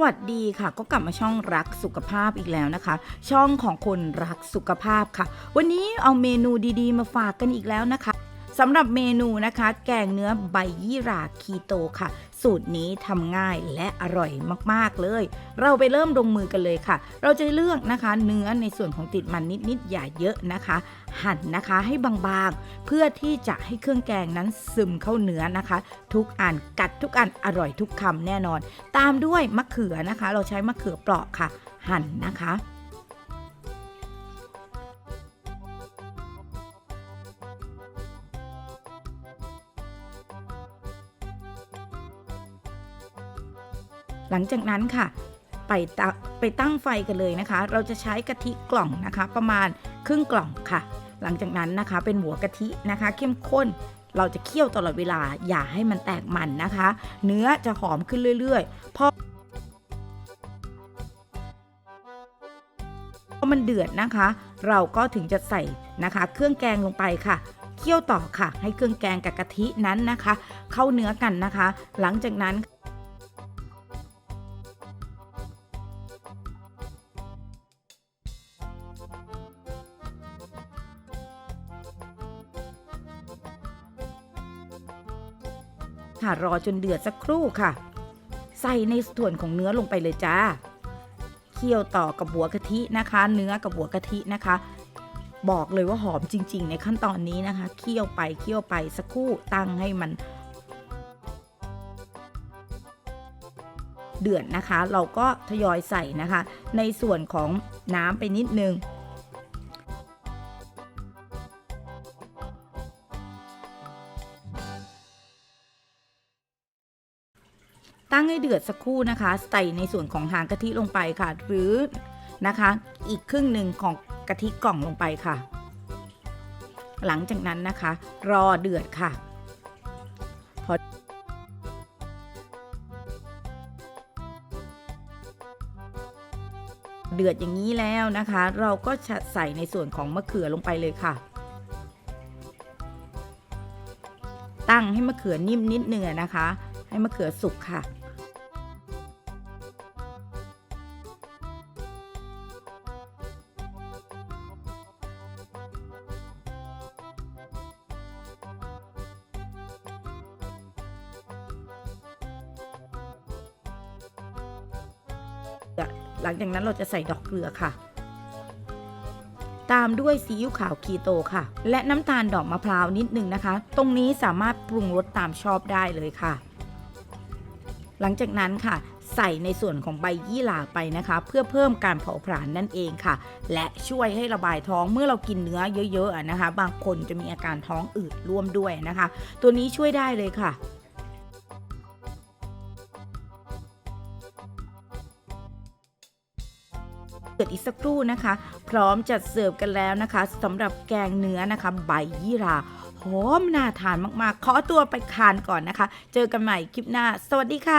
วัสดีค่ะก็กลับมาช่องรักสุขภาพอีกแล้วนะคะ ช่องของคนรักสุขภาพค่ะ วันนี้เอาเมนูดีๆมาฝากกันอีกแล้วนะคะสำหรับเมนูนะคะแกงเนื้อใบยี่หร่าคีโตค่ะสูตรนี้ทำง่ายและอร่อยมากๆเลยเราไปเริ่มลงมือกันเลยค่ะเราจะเลือกนะคะเนื้อในส่วนของติดมันนิดๆอย่าเยอะนะคะ หั่นนะคะให้บางๆเพื่อที่จะให้เครื่องแกงนั้นซึมเข้าเนื้อนะคะ ทุกอันกัดทุกอันอร่อยทุกคำแน่นอนตามด้วยมะเขือนะคะเราใช้มะเขือเปราะค่ะหั่นนะคะหลังจากนั้นค่ะไปตั้งไฟกันเลยนะคะเราจะใช้กะทิกล่องนะคะประมาณครึ่งกล่องค่ะหลังจากนั้นนะคะเป็นหัวกะทินะคะเข้มข้นเราจะเคี่ยวตลอดเวลาอย่าให้มันแตกมันนะคะเนื้อจะหอมขึ้นเรื่อยๆพอมันเดือดนะคะเราก็ถึงจะใส่นะคะเครื่องแกงลงไปค่ะเคี่ยวต่อค่ะให้เครื่องแกงกับกะทินั้นนะคะเข้าเนื้อกันนะคะหลังจากนั้นค่ะรอจนเดือดสักครู่ค่ะใส่ในส่วนของเนื้อลงไปเลยจ้าเคี่ยวต่อกับหัวกะทินะคะเนื้อกับหัวกะทินะคะบอกเลยว่าหอมจริงๆในขั้นตอนนี้นะคะเคี่ยวไปสักครู่ตั้งให้มันเดือดนะคะเราก็ทยอยใส่นะคะในส่วนของน้ำไปนิดนึงตั้งให้เดือดสักครู่นะคะใส่ในส่วนของหางกะทิลงไปค่ะหรือนะคะอีกครึ่งหนึ่งของกะทิกล่องลงไปค่ะหลังจากนั้นนะคะรอเดือดค่ะพอเดือดอย่างนี้แล้วนะคะเราก็จะใส่ในส่วนของมะเขือลงไปเลยค่ะตั้งให้มะเขือนิ่มนิดนึงนะคะให้มะเขือสุกค่ะหลังจากนั้นเราจะใส่ดอกเกลือค่ะตามด้วยซีอิ๊วขาวคีโตค่ะและน้ำตาลดอกมะพร้าวนิดนึงนะคะตรงนี้สามารถปรุงรสตามชอบได้เลยค่ะหลังจากนั้นค่ะใส่ในส่วนของใบยี่หร่าไปนะคะเพื่อเพิ่มการเผาผลาญนั่นเองค่ะและช่วยให้ระบายท้องเมื่อเรากินเนื้อเยอะๆนะคะบางคนจะมีอาการท้องอืดร่วมด้วยนะคะตัวนี้ช่วยได้เลยค่ะเกิดอีกสักครู่นะคะพร้อมจัดเสิร์ฟกันแล้วนะคะสำหรับแกงเนื้อนะคะใบยี่หร่าหอมน่าทานมากๆขอตัวไปทานก่อนนะคะเจอกันใหม่คลิปหน้าสวัสดีค่ะ